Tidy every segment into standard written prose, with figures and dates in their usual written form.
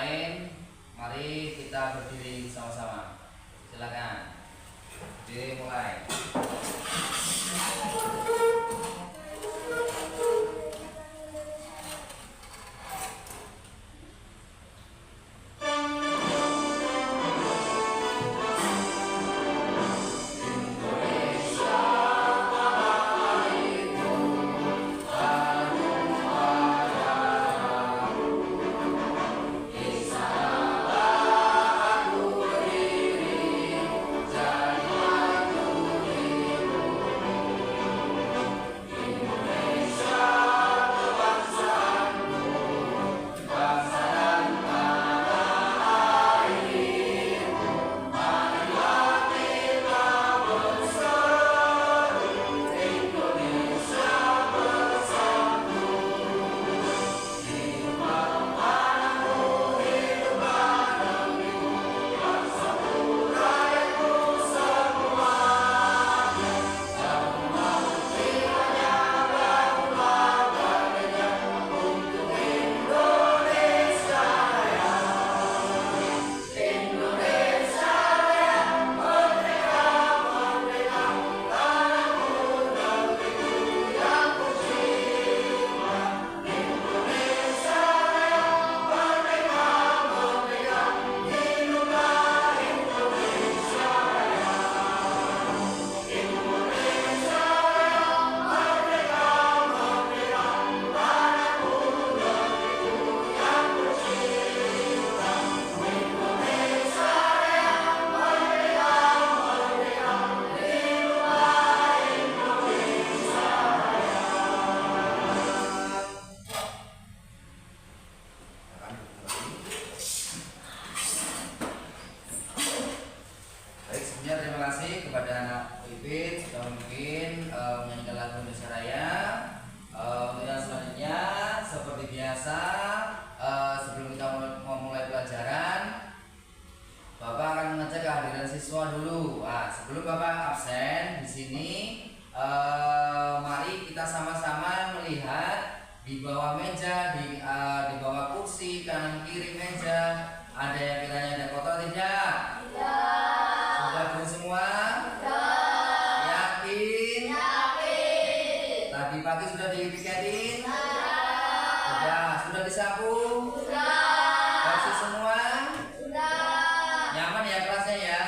lain, mari kita berdiri sama-sama. Silakan. Berdiri mulai. Terima kasih kepada anak Pipit sudah mungkin menyanyikan lagu Indonesia Raya. Untuk yang selanjutnya seperti biasa, sebelum kita memulai pelajaran, Bapak akan mengecek kehadiran siswa dulu. Nah, sebelum Bapak absen di sini, mari kita sama-sama melihat di bawah meja, di bawah kursi, kanan kiri meja, ada yang kiranya ada kotor tidak? Semua? Yakin? Tadi pagi sudah dipiketin? Sudah disapu? Bersih semua? Nyaman ya kelasnya ya?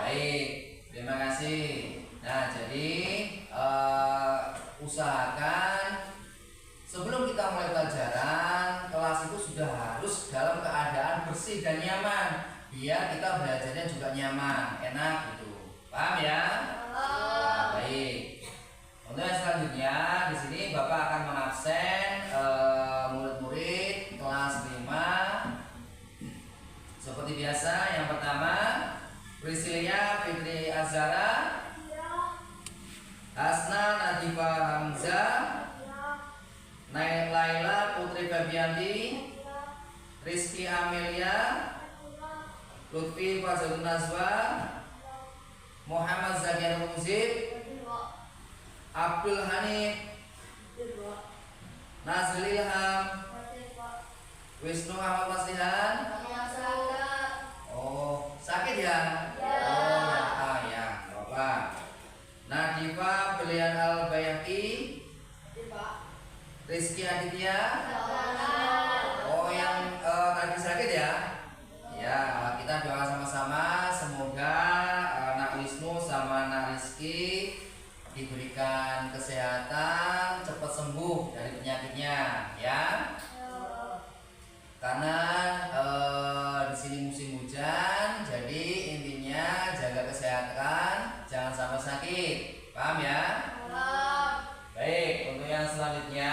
Baik, terima kasih. Nah, jadi usahakan sebelum kita mulai pelajaran, kelas itu sudah harus dalam keadaan bersih dan nyaman, biar kita belajarnya juga nyaman, enak gitu. Paham ya? Nah, baik. Untuk yang selanjutnya di sini Bapak akan mengabsen murid-murid kelas 5. Seperti biasa, yang pertama Priscilia Fitri Azhara, Hasna Nadifa Hamzah, Laila Putri Fabianti, Rizky Amelia, Lutfi Fazlun Nazwa, Muhammad Zakian Muzib, Abdul Hanif, Nazril Ilham, Wisnu Ahmad Maslihan. Oh, sakit ya? Oh ya, Bapak. Nadifa Belian Al Bayaki, Rizky Aditya. Oh, yang tadi sakit ya? Ya, kita doa sama-sama semoga anak Wisnu sama anak Rizky diberikan kesehatan, cepat sembuh dari penyakitnya, ya. Karena di sini musim hujan, jadi intinya jaga kesehatan, jangan sampai sakit. Paham ya? Baik, untuk yang selanjutnya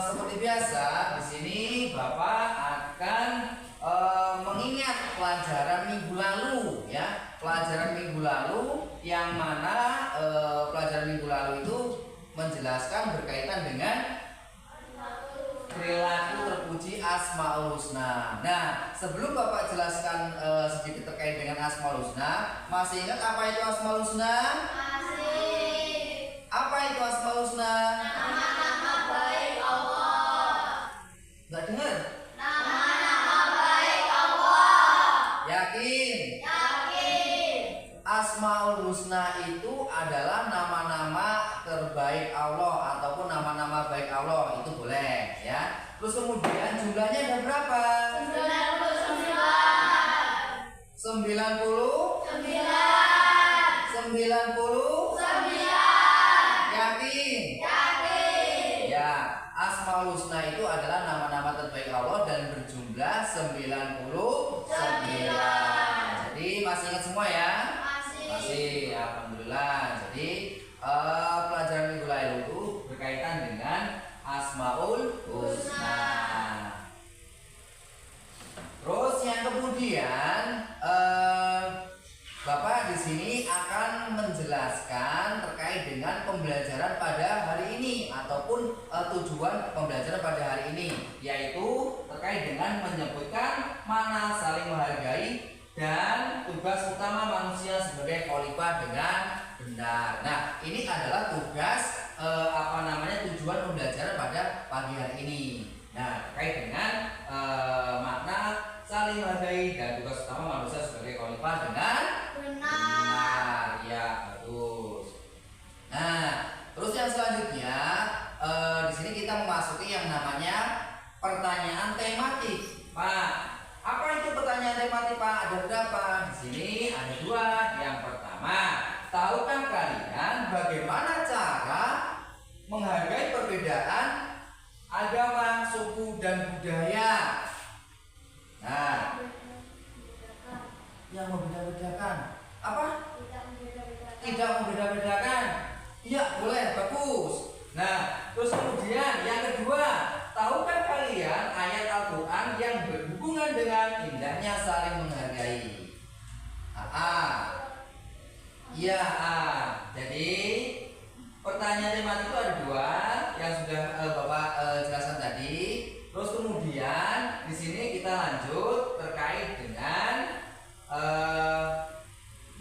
seperti biasa di sini Bapak akan mengingat pelajaran minggu lalu, ya. Pelajaran minggu lalu yang mana pelajaran minggu lalu itu menjelaskan berkaitan dengan perilaku terpuji Asmaul Husna. Nah, sebelum Bapak jelaskan sedikit terkait dengan Asmaul Husna, masih ingat apa itu Asmaul Husna? Masih. Apa itu Asmaul Husna? Nama-nama baik Allah. Nggak dengar? benar? Nama-nama baik Allah. Yakin? Yakin. Asmaul Husna itu adalah nama-nama terbaik Allah ataupun nama-nama baik Allah, itu boleh ya. Terus kemudian jumlahnya ada berapa? 99. 90? Yakin? Yakin. Ya, Asmaul Husna itu adalah nama-nama terbaik Allah dan berjumlah 99. Jadi masih ingat semua ya? Masih, alhamdulillah. Jadi pelajaran minggu lalu itu berkaitan dengan Asmaul Husna. Terus yang kemudian Bapak di sini akan menjelaskan terkait dengan pembelajaran pada hari ini ataupun tujuan pembelajaran pada hari ini, yaitu terkait dengan menyebutkan makna saling menghargai dan tugas utama manusia sebagai khalifah dengan benar. Nah, ini adalah tugas tujuan pembelajaran pada pagi hari ini. Nah, terkait dengan makna saling menghargai dan tugas utama manusia sebagai khalifah dengan benar. Ya, bagus. Nah, terus yang selanjutnya di sini kita memasuki yang namanya pertanyaan tematik. Pak, apa itu pertanyaan tematik, Pak? Ada berapa? Di sini ada 2. Yang pertama, tahukah kalian bagaimana cara menghargai perbedaan agama, suku, dan budaya? Nah, yang membeda-bedakan apa? Tidak membeda-bedakan. Iya, boleh, bagus. Nah, terus kemudian yang kedua, tahukah kalian ayat Al-Quran yang berhubungan dengan indahnya saling menghargai? Iya. Jadi pertanyaan tematik itu ada 2 yang sudah Bapak jelaskan tadi. Terus kemudian di sini kita lanjut terkait dengan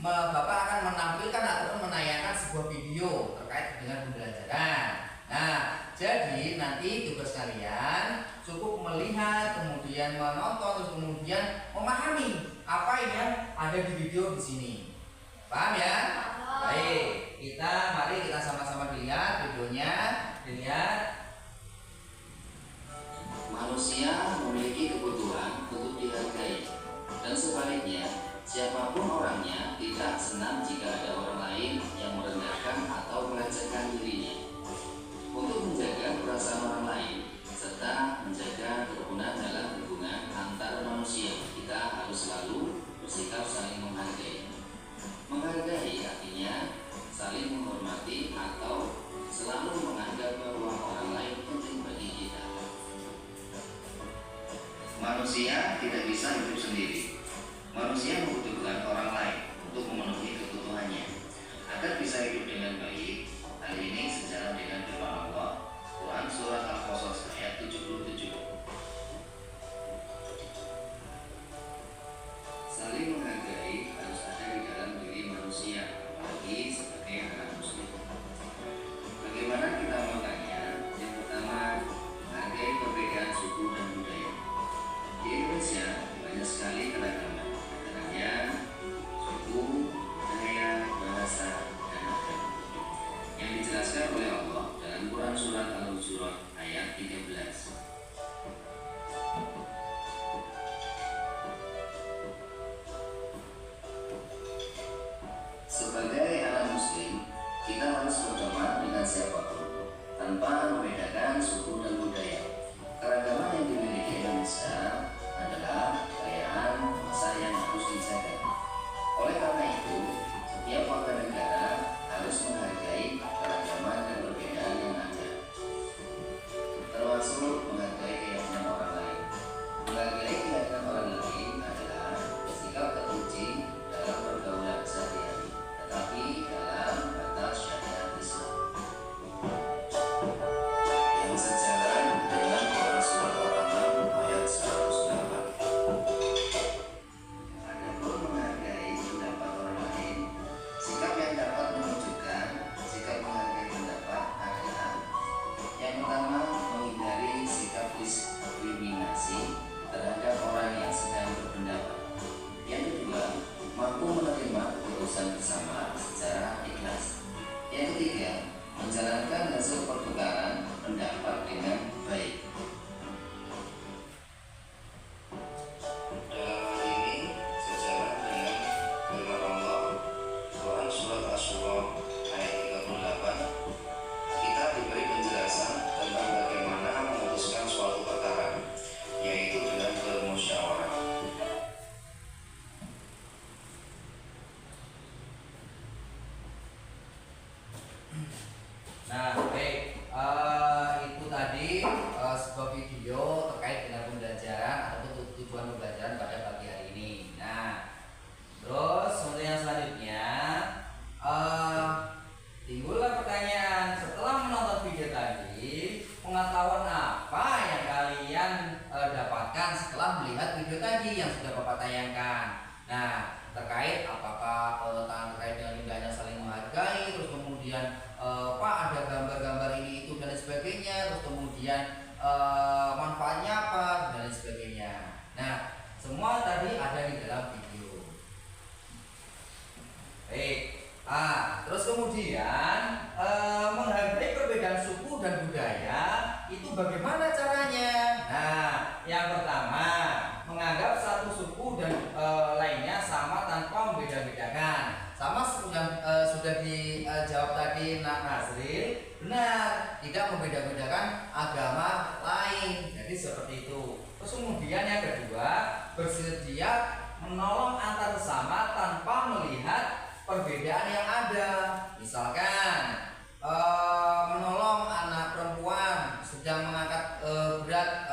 Bapak akan menampilkan ataupun menayangkan sebuah video terkait dengan pembelajaran. Nah, jadi nanti tugas kalian cukup melihat, kemudian menonton, terus kemudian memahami apa yang ada di video di sini. Paham ya? Baik, mari kita sama-sama lihat videonya. Dilihat. Manusia memiliki kebutuhan untuk dihargai, dan sebaliknya, siapapun orangnya tidak senang jika ada orang lain yang merendahkan atau melecehkan dirinya. Untuk menjaga perasaan orang lain serta menjaga kerukunan dalam hubungan antar manusia, kita harus selalu bersikap saling menghargai. Menghargai artinya saling menghormati atau selalu menganggap bahwa orang lain penting bagi kita. Manusia tidak bisa hidup sendiri. Manusia membutuhkan orang lain untuk memenuhi kebutuhannya agar bisa hidup dengan baik. Hal ini sejalan dengan firman Allah, Quran Surat Al-Qasas ayat 77. Saling menghargai harus ada di dalam diri manusia, apalagi sebagai anak muslim. Bagaimana kita melakukannya? Yang pertama, menghargai perbedaan suku dan budaya. Di Indonesia banyak sekali keragaman, antaranya suku, budaya, bahasa, dan agama, yang dijelaskan oleh Allah dalam Quran Surat Al-Hujurat ayat 13. toleransi terhadap orang yang sedang berpendapat. Yang kedua, mampu menerima keputusan bersama secara ikhlas. Yang ketiga, menjalankan hasil pertukaran pendapat dengan baik. Dalam hal ini, sejalan dengan firman Allah, Quran Surat Asy-Syura ayat 38, kita diberi penjelasan tentang bagaimana memutuskan suatu perkara, yaitu dengan bermusyawarah. Nah, baik, itu tadi sebuah video terkait dengan pembelajaran atau tujuan pembelajaran pada pagi hari ini. Nah, terus untuk yang selanjutnya, timbullah pertanyaan setelah menonton video tadi, pengetahuan apa yang kalian dapatkan setelah melihat video tadi yang sudah Bapak tayangkan? Nah, terkait apakah terkait dengan indahnya saling menghargai, terus kemudian Pak ada gambar-gambar ini itu dan lain sebagainya, terus kemudian manfaatnya apa dan lain sebagainya. Nah, semua tadi ada di dalam video. Baik. Terus kemudian menghargai perbedaan suku dan budaya itu bagaimana caranya? Nah, yang pertama, menganggap satu suku dan lainnya sama tanpa membeda-bedakan. Sama sudah dijawab tadi Nak Nazril, benar, tidak membeda-bedakan agama lain. Jadi seperti itu. Terus kemudian yang kedua, bersedia menolong antar sesama tanpa melihat perbedaan yang ada. Misalkan menolong anak perempuan sedang mengangkat berat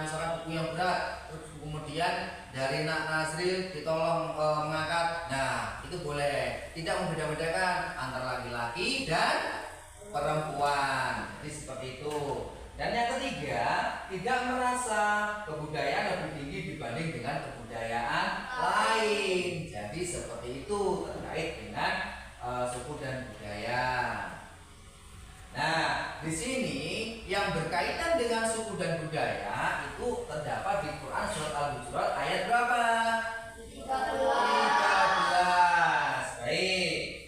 misalkan buku yang berat, terus kemudian dari Nak Nazril ditolong mengangkat. Nah, itu boleh, tidak membeda-bedakan antara laki-laki dan perempuan. Jadi seperti itu. Dan yang ketiga, tidak merasa kebudayaan lebih tinggi dibanding dengan kebudayaan lain. Jadi seperti itu terkait dengan suku dan budaya. Nah, di sini yang berkaitan dengan suku dan budaya itu terdapat di Quran Surat Al-Hujurat ayat berapa? 13. Baik.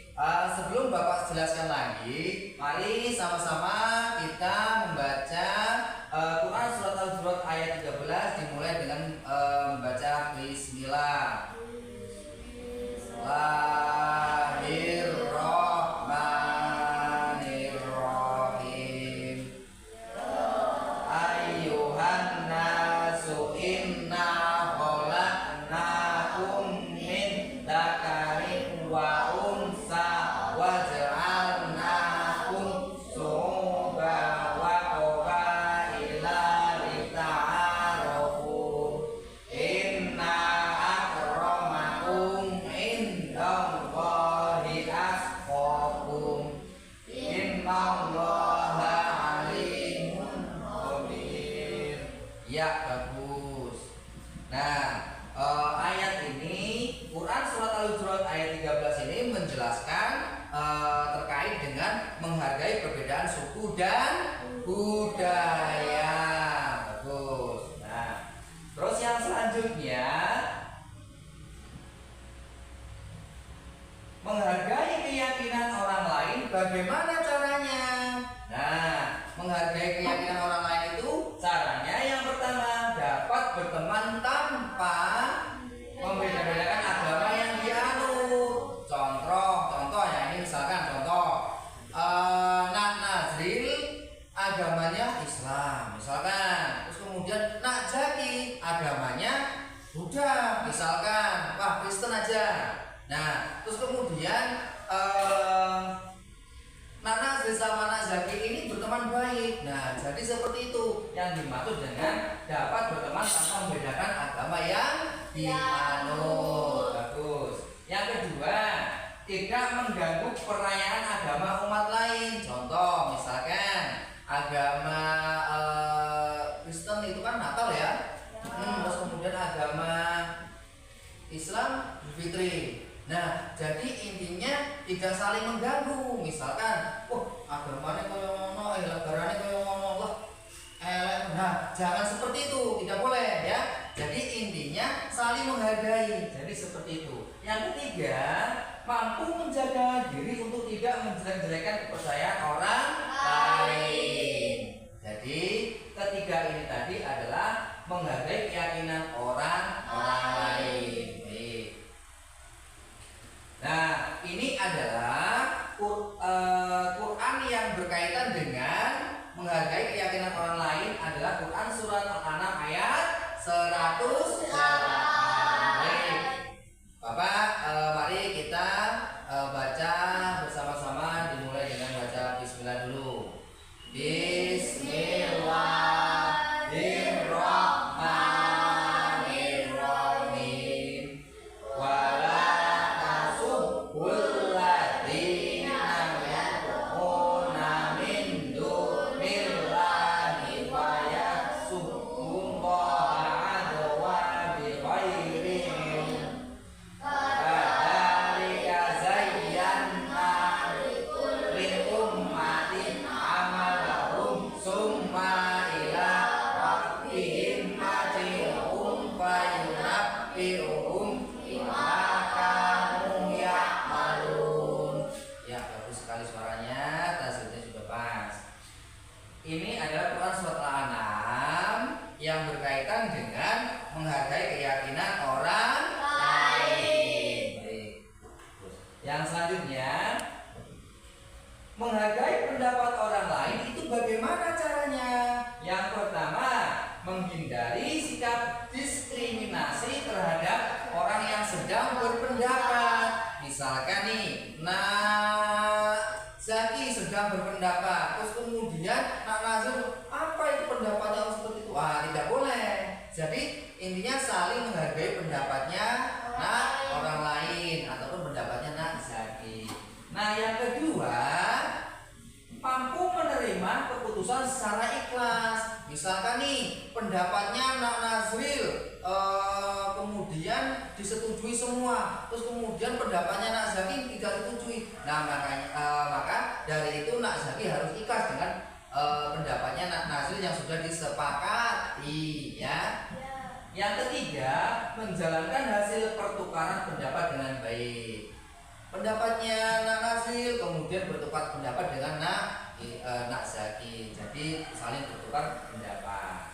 Sebelum Bapak jelaskan lagi, mari sama-sama kita membaca Quran Surat Al-Hujurat ayat 13 dimulai dengan membaca Bismillah. Ya, bagus. Nah, ayat ini Quran Surat Al-Hujurat ayat 13 ini menjelaskan terkait dengan menghargai perbedaan suku dan budaya. Bagus. Nah, terus yang selanjutnya, menghargai keyakinan orang lain bagaimana caranya? Nah, menghargai keyakinan orang lain itu caranya yang pertama, dapat berteman tanpa membeda-bedakan agama yang dianut. Contoh ya, ini misalkan contoh Nak Nazril agamanya Islam misalkan, terus kemudian Nak Jaki agamanya Buddha misalkan, wah Kristen aja. Nah, terus kemudian Nak Nazril sama Nak Zaki ini berteman baik. Nah, jadi seperti itu yang dimaksud dengan dapat berteman tanpa membedakan agama yang dianut. Bagus. Yang kedua, tidak mengganggu perayaan agama umat lain. Contoh, misalkan agama Kristen itu kan Natal ya. Terus kemudian agama Islam Fitri. Nah, jadi intinya tidak saling mengganggu. Misalkan, agamanya kaya ngono, lebarannya kaya ngono lah. Nah, jangan seperti itu, tidak boleh ya. Jadi intinya saling menghargai. Jadi seperti itu. Yang ketiga, mampu menjaga diri untuk tidak menjelek-jelekan kepercayaan orang lain. Jadi ketiga ini tadi adalah menghargai keyakinan orang lain. Baik. Nah, ini adalah Quran yang berkaitan dengan menghargai keyakinan orang lain adalah Quran surat Al-An'am ayat 108. Baik. Bapak, mari kita baca bersama-sama, dimulai dengan baca bismillah dulu. Bismillahirrahmanirrahim. Wala tasubbul ladzina yad'una min dunillahi wa yasubbullaha adwa bighairi ilm. Kadzalika zayyana li ummatin amalahum summa ila rabbihim marji'uhum fayunabbi'uhum bima kanu ya'malun. Ya, bagus sekali suaranya, tasbihnya sudah pas. Ini adalah Quran surat Al-An'am yang berkaitan dengan menghargai keyakinan orang lain. Baik. Terus, yang selanjutnya, menghargai pendapat orang lain itu bagaimana caranya? Yang pertama, menghindari sikap diskriminasi terhadap orang yang sedang berpendapat. Misalkan nih, Zaki sedang berpendapat, terus kemudian Nak Nazir, apa itu pendapatnya seperti itu? Tidak boleh. Jadi intinya saling menghargai pendapatnya orang lain ataupun pendapatnya Nak Zaki. Nah, yang kedua, mampu menerima keputusan secara ikhlas. Misalkan nih pendapatnya Nak Nazril kemudian disetujui semua, terus kemudian pendapatnya Nak Zaki tidak disetujui. Nah, maka dari itu Nak Zaki harus ikhlas dengan pendapatnya Nak Nazril yang sudah disepakati, ya. Yang ketiga, menjalankan hasil pertukaran pendapat dengan baik. Pendapatnya Nak Nazril kemudian bertukar pendapat dengan Nak Zaki. Jadi saling bertukar pendapat.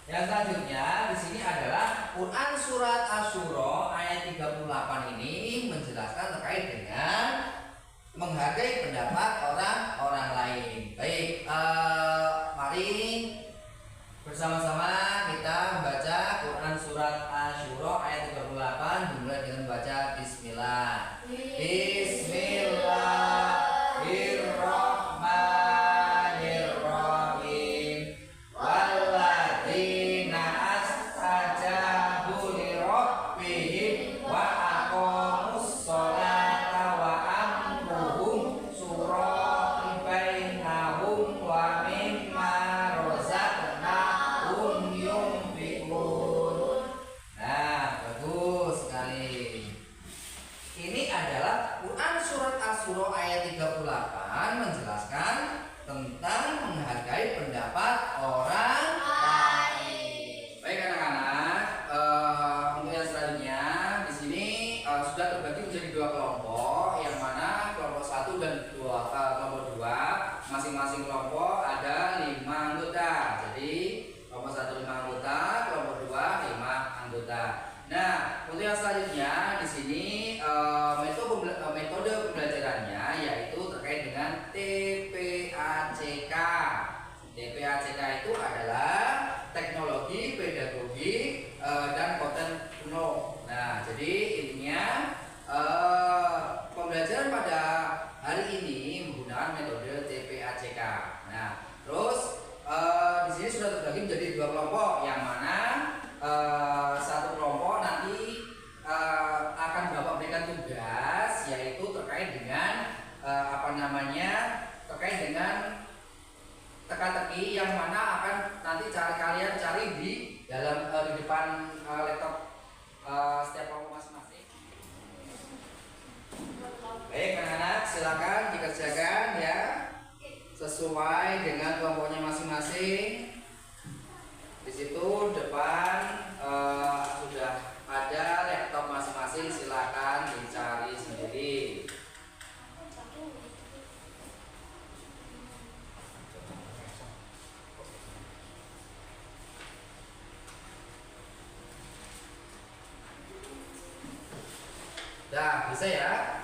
Yang selanjutnya di sini adalah Quran surat Asy-Syura ayat 38 ini menjelaskan terkait dengan menghargai pendapat orang lain. Baik, mari bersama-sama kita membaca Quran surat Asy-Syura ayat 38 dimulai dengan baca bismillah. Bismillahirrahmanirrahim. Walladzina astajabu li rabbihim wa aqamus sholata wa amruhum syura bainahum wa mimma razaqnahum yunfiqun. Nah, bagus sekali. Ini adalah Quran surat Asy-Syura ayat 38 menjelaskan tentang menghargai pendapat orang lain. Baik anak-anak, untuk yang selanjutnya di sini sudah terbagi menjadi dua kelompok, yang mana kelompok 1 dan kelompok 2 masing-masing kelompok ada 5 anggota. Jadi kelompok 1 5 anggota, kelompok 2 5 anggota. Nah, untuk yang selanjutnya di sini metode pembelajarannya yaitu terkait dengan TPACK. TPACK itu adalah teknologi, pedagogi, dan konten penuh. Nah, jadi intinya pembelajaran pada hari ini menggunakan metode TPACK. Nah, terus di sini sudah terbagi menjadi dua kelompok, yang mana satu kelompok nanti akan Bapak berikan tugas, yaitu terkait dengan terkait dengan teka-teki, yang mana akan nanti kalian cari di dalam di depan laptop setiap kelompok masing-masing. Baik anak-anak, silakan dikerjakan ya sesuai dengan kelompoknya masing-masing. Nah, bisa ya?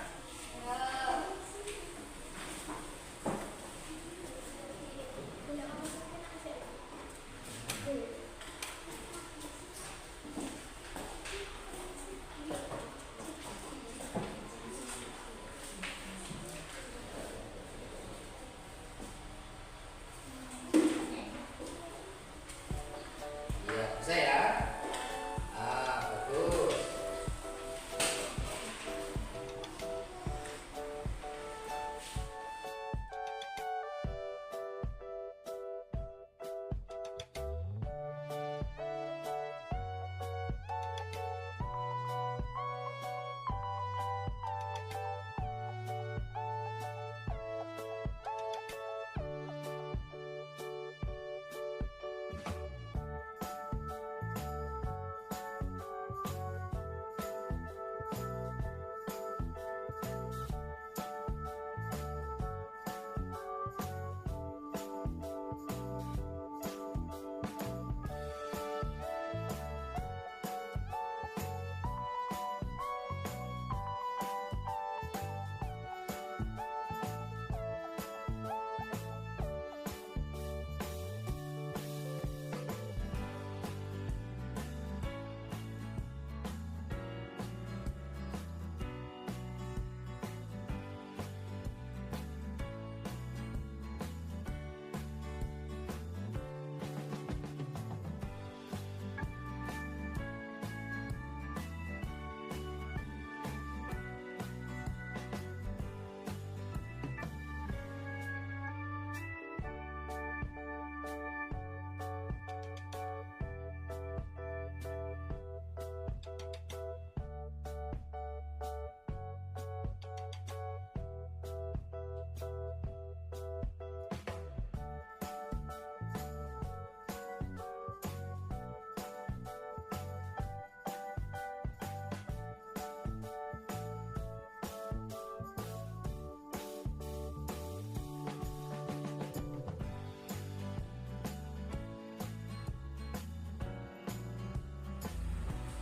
Iya, bisa ya? Ah, bagus.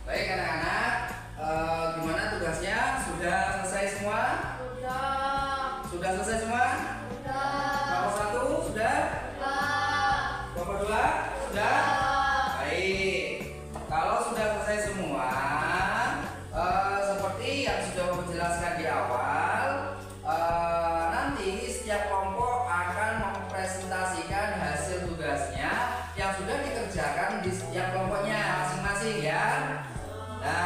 Baik anak-anak, gimana tugasnya? Sudah selesai semua? Sudah. Sudah selesai semua? Sudah. Kelompok 1 sudah? Sudah. Kelompok 2 sudah? Baik. Kalau sudah selesai semua, seperti yang sudah aku jelaskan di awal, nanti setiap kelompok akan mempresentasikan hasil tugasnya yang sudah dikerjakan di setiap kelompoknya masing-masing ya. Nah,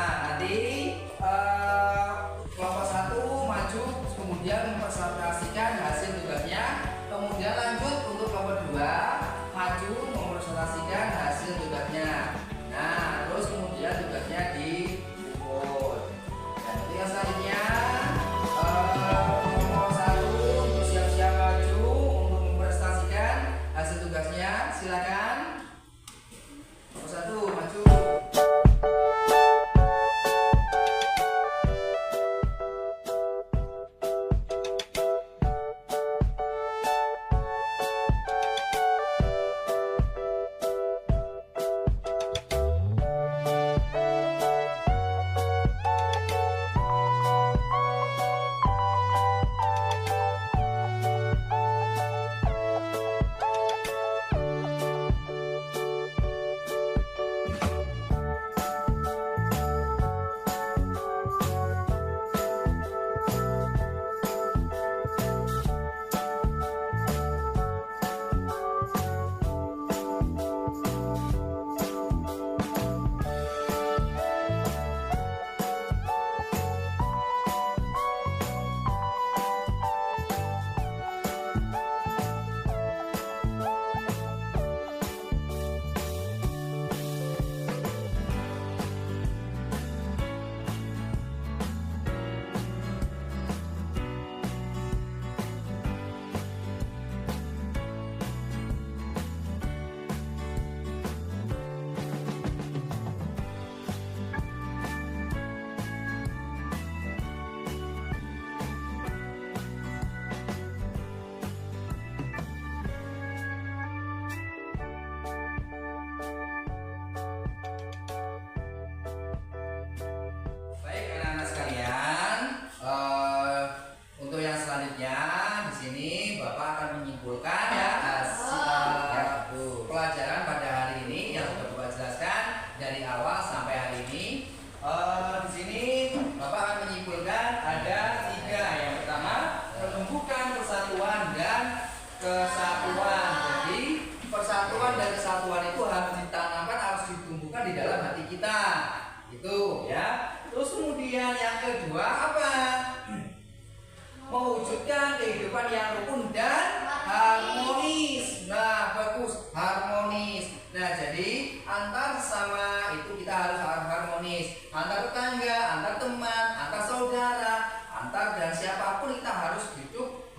kedua apa? Mewujudkan kehidupan yang rukun dan harmonis. Nah, bagus, harmonis. Nah, jadi antar sesama itu kita harus harmonis. Antar tetangga, antar teman, antar saudara, antar dan siapapun kita harus hidup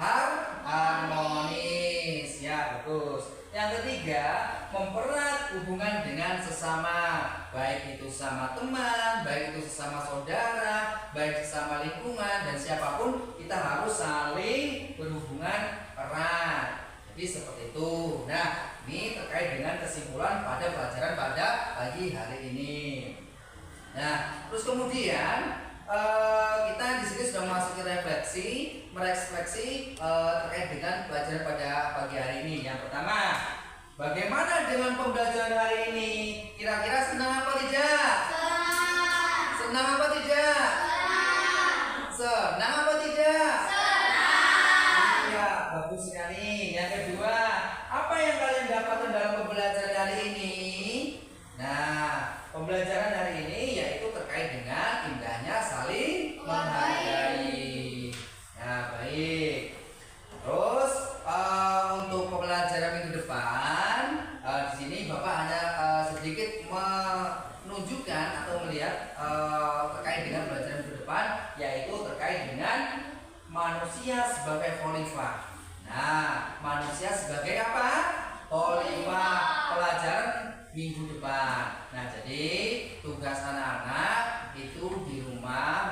harmonis. Ya, bagus. Yang ketiga, mempererat hubungan dengan sesama, baik itu sama teman, baik itu sesama saudara, baik sesama lingkungan dan siapapun kita harus saling berhubungan erat. Jadi seperti itu. Nah, ini terkait dengan kesimpulan pada pelajaran pada pagi hari ini. Nah, terus kemudian kita di sini sudah masuk ke merefleksi terkait dengan pelajaran pada pagi hari ini. Yang pertama, bagaimana dengan pembelajaran hari ini? Kira-kira senang apa tidak? Senang. Senang apa tidak? Senang apa tidak? Senang. Iya, bagus sekali. Yang kedua, apa yang kalian dapatkan dalam pembelajaran hari ini? Nah, pembelajaran hari ini yaitu terkait dengan indahnya saling menghargai. Nah, baik. Terus untuk pembelajaran minggu depan, di sini Bapak hanya sedikit menunjukkan atau melihat terkait dengan pelajaran minggu depan, yaitu terkait dengan manusia sebagai khalifah. Nah, manusia sebagai apa? Khalifah. Pelajaran minggu depan. Nah, jadi tugas anak-anak itu di rumah